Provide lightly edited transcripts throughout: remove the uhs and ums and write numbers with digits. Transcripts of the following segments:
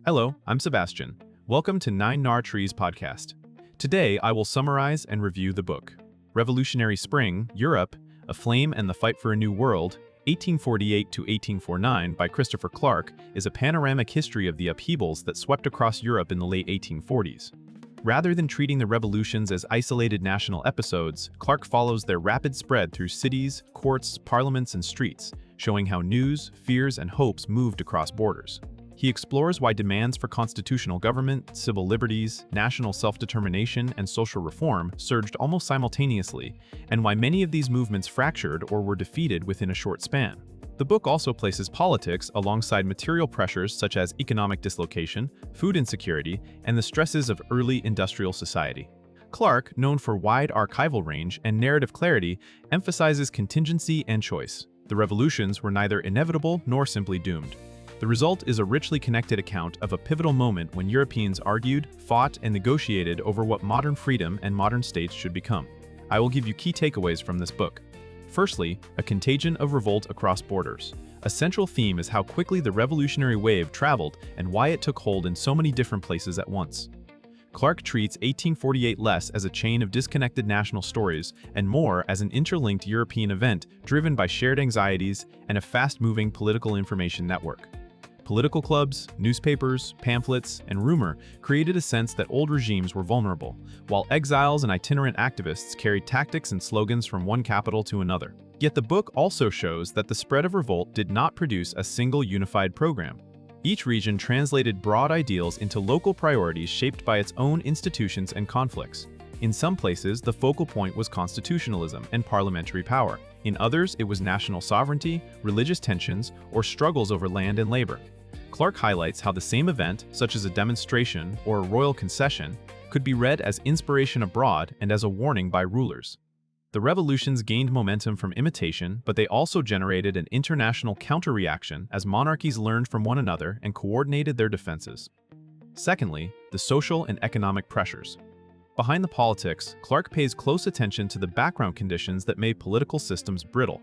Hello, I'm Sebastian. Welcome to Nine Nar Trees podcast. Today, I will summarize and review the book, Revolutionary Spring, Europe, A Flame and the Fight for a New World, 1848 to 1849 by Christopher Clark is a panoramic history of the upheavals that swept across Europe in the late 1840s. Rather than treating the revolutions as isolated national episodes, Clark follows their rapid spread through cities, courts, parliaments, and streets, showing how news, fears, and hopes moved across borders. He explores why demands for constitutional government, civil liberties, national self-determination, and social reform surged almost simultaneously, and why many of these movements fractured or were defeated within a short span. The book also places politics alongside material pressures such as economic dislocation, food insecurity, and the stresses of early industrial society. Clark, known for wide archival range and narrative clarity, emphasizes contingency and choice. The revolutions were neither inevitable nor simply doomed. The result is a richly connected account of a pivotal moment when Europeans argued, fought, and negotiated over what modern freedom and modern states should become. I will give you key takeaways from this book. Firstly, a contagion of revolt across borders. A central theme is how quickly the revolutionary wave traveled and why it took hold in so many different places at once. Clark treats 1848 less as a chain of disconnected national stories and more as an interlinked European event driven by shared anxieties and a fast-moving political information network. Political clubs, newspapers, pamphlets, and rumor created a sense that old regimes were vulnerable, while exiles and itinerant activists carried tactics and slogans from one capital to another. Yet the book also shows that the spread of revolt did not produce a single unified program. Each region translated broad ideals into local priorities shaped by its own institutions and conflicts. In some places, the focal point was constitutionalism and parliamentary power. In others, it was national sovereignty, religious tensions, or struggles over land and labor. Clark highlights how the same event, such as a demonstration or a royal concession, could be read as inspiration abroad and as a warning by rulers. The revolutions gained momentum from imitation, but they also generated an international counter-reaction as monarchies learned from one another and coordinated their defenses. Secondly, the social and economic pressures. Behind the politics, Clark pays close attention to the background conditions that made political systems brittle.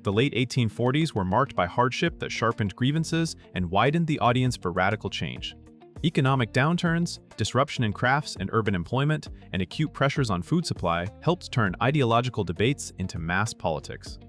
The late 1840s were marked by hardship that sharpened grievances and widened the audience for radical change. Economic downturns, disruption in crafts and urban employment, and acute pressures on food supply helped turn ideological debates into mass politics.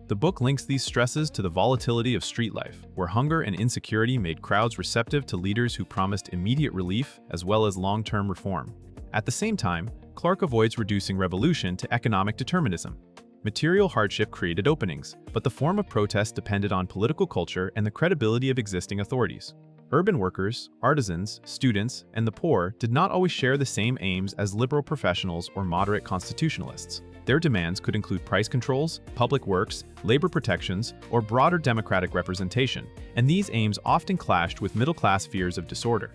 The book links these stresses to the volatility of street life, where hunger and insecurity made crowds receptive to leaders who promised immediate relief as well as long-term reform. At the same time, Clark avoids reducing revolution to economic determinism. Material hardship created openings, but the form of protest depended on political culture and the credibility of existing authorities. Urban workers, artisans, students, and the poor did not always share the same aims as liberal professionals or moderate constitutionalists. Their demands could include price controls, public works, labor protections, or broader democratic representation, and these aims often clashed with middle-class fears of disorder.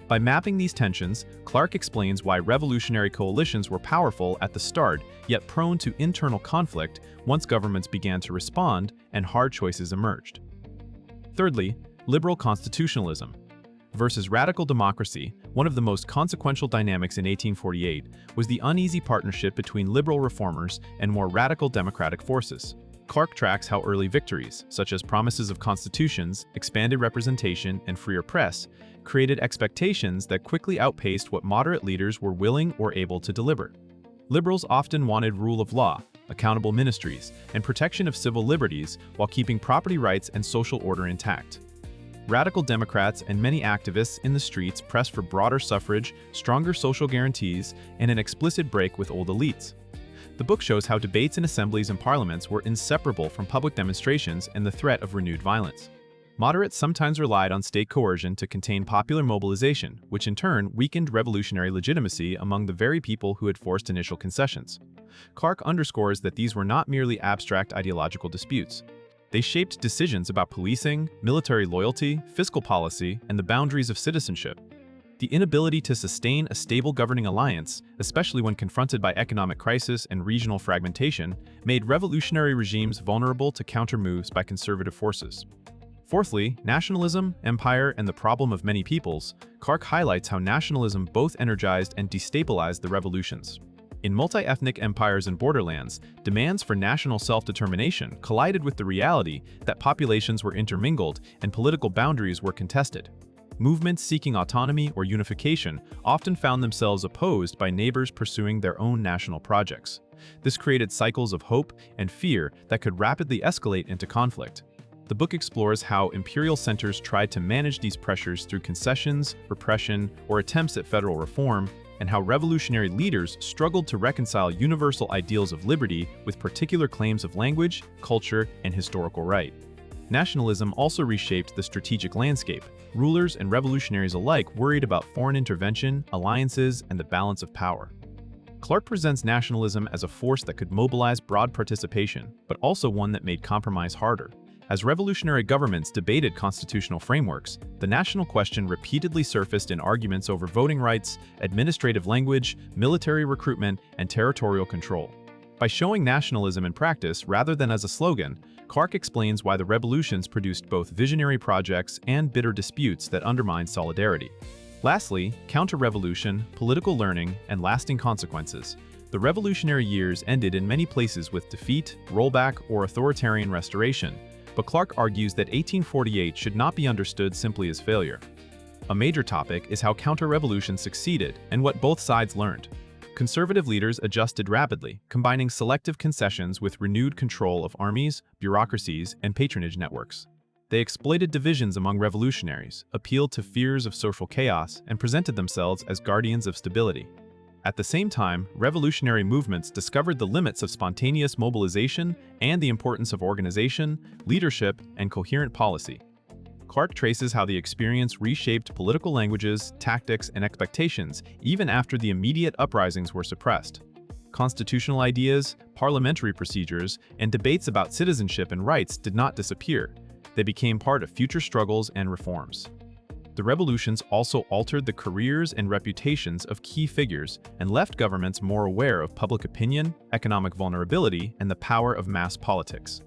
By mapping these tensions, Clark explains why revolutionary coalitions were powerful at the start, yet prone to internal conflict once governments began to respond and hard choices emerged. Thirdly, liberal constitutionalism versus radical democracy. One of the most consequential dynamics in 1848 was the uneasy partnership between liberal reformers and more radical democratic forces. Clark tracks how early victories, such as promises of constitutions, expanded representation, and freer press, created expectations that quickly outpaced what moderate leaders were willing or able to deliver. Liberals often wanted rule of law, accountable ministries, and protection of civil liberties while keeping property rights and social order intact. Radical Democrats and many activists in the streets pressed for broader suffrage, stronger social guarantees, and an explicit break with old elites. The book shows how debates in assemblies and parliaments were inseparable from public demonstrations and the threat of renewed violence. Moderates sometimes relied on state coercion to contain popular mobilization, which in turn weakened revolutionary legitimacy among the very people who had forced initial concessions. Clark underscores that these were not merely abstract ideological disputes. They shaped decisions about policing, military loyalty, fiscal policy, and the boundaries of citizenship. The inability to sustain a stable governing alliance, especially when confronted by economic crisis and regional fragmentation, made revolutionary regimes vulnerable to counter-moves by conservative forces. Fourthly, nationalism, empire, and the problem of many peoples. Clark highlights how nationalism both energized and destabilized the revolutions. In multi-ethnic empires and borderlands, demands for national self-determination collided with the reality that populations were intermingled and political boundaries were contested. Movements seeking autonomy or unification often found themselves opposed by neighbors pursuing their own national projects. This created cycles of hope and fear that could rapidly escalate into conflict. The book explores how imperial centers tried to manage these pressures through concessions, repression, or attempts at federal reform, and how revolutionary leaders struggled to reconcile universal ideals of liberty with particular claims of language, culture, and historical right. Nationalism also reshaped the strategic landscape. Rulers and revolutionaries alike worried about foreign intervention, alliances, and the balance of power. Clark presents nationalism as a force that could mobilize broad participation, but also one that made compromise harder. As revolutionary governments debated constitutional frameworks, the national question repeatedly surfaced in arguments over voting rights, administrative language, military recruitment, and territorial control. By showing nationalism in practice rather than as a slogan, Clark explains why the revolutions produced both visionary projects and bitter disputes that undermined solidarity. Lastly, counter-revolution, political learning, and lasting consequences. The revolutionary years ended in many places with defeat, rollback, or authoritarian restoration, but Clark argues that 1848 should not be understood simply as failure. A major topic is how counter-revolution succeeded and what both sides learned. Conservative leaders adjusted rapidly, combining selective concessions with renewed control of armies, bureaucracies, and patronage networks. They exploited divisions among revolutionaries, appealed to fears of social chaos, and presented themselves as guardians of stability. At the same time, revolutionary movements discovered the limits of spontaneous mobilization and the importance of organization, leadership, and coherent policy. Clark traces how the experience reshaped political languages, tactics, and expectations even after the immediate uprisings were suppressed. Constitutional ideas, parliamentary procedures, and debates about citizenship and rights did not disappear. They became part of future struggles and reforms. The revolutions also altered the careers and reputations of key figures and left governments more aware of public opinion, economic vulnerability, and the power of mass politics.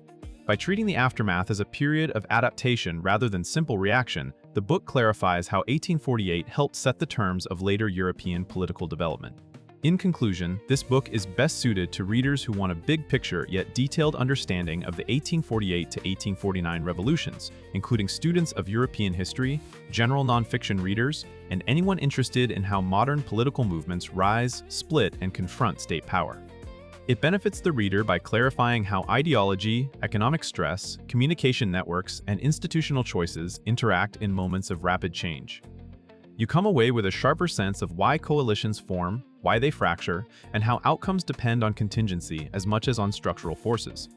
By treating the aftermath as a period of adaptation rather than simple reaction, the book clarifies how 1848 helped set the terms of later European political development. In conclusion, this book is best suited to readers who want a big-picture yet detailed understanding of the 1848 to 1849 revolutions, including students of European history, general nonfiction readers, and anyone interested in how modern political movements rise, split, and confront state power. It benefits the reader by clarifying how ideology, economic stress, communication networks, and institutional choices interact in moments of rapid change. You come away with a sharper sense of why coalitions form, why they fracture, and how outcomes depend on contingency as much as on structural forces.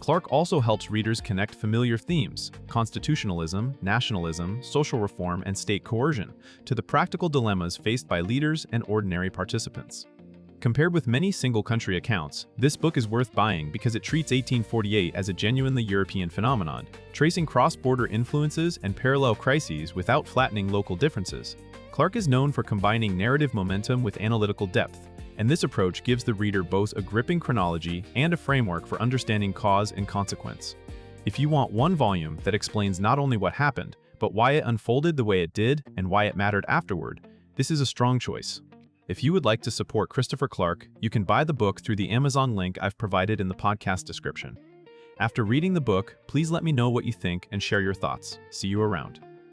Clark also helps readers connect familiar themes, constitutionalism, nationalism, social reform, and state coercion, to the practical dilemmas faced by leaders and ordinary participants. Compared with many single-country accounts, this book is worth buying because it treats 1848 as a genuinely European phenomenon, tracing cross-border influences and parallel crises without flattening local differences. Clark is known for combining narrative momentum with analytical depth, and this approach gives the reader both a gripping chronology and a framework for understanding cause and consequence. If you want one volume that explains not only what happened, but why it unfolded the way it did and why it mattered afterward, this is a strong choice. If you would like to support Christopher Clark, you can buy the book through the Amazon link I've provided in the podcast description. After reading the book, please let me know what you think and share your thoughts. See you around.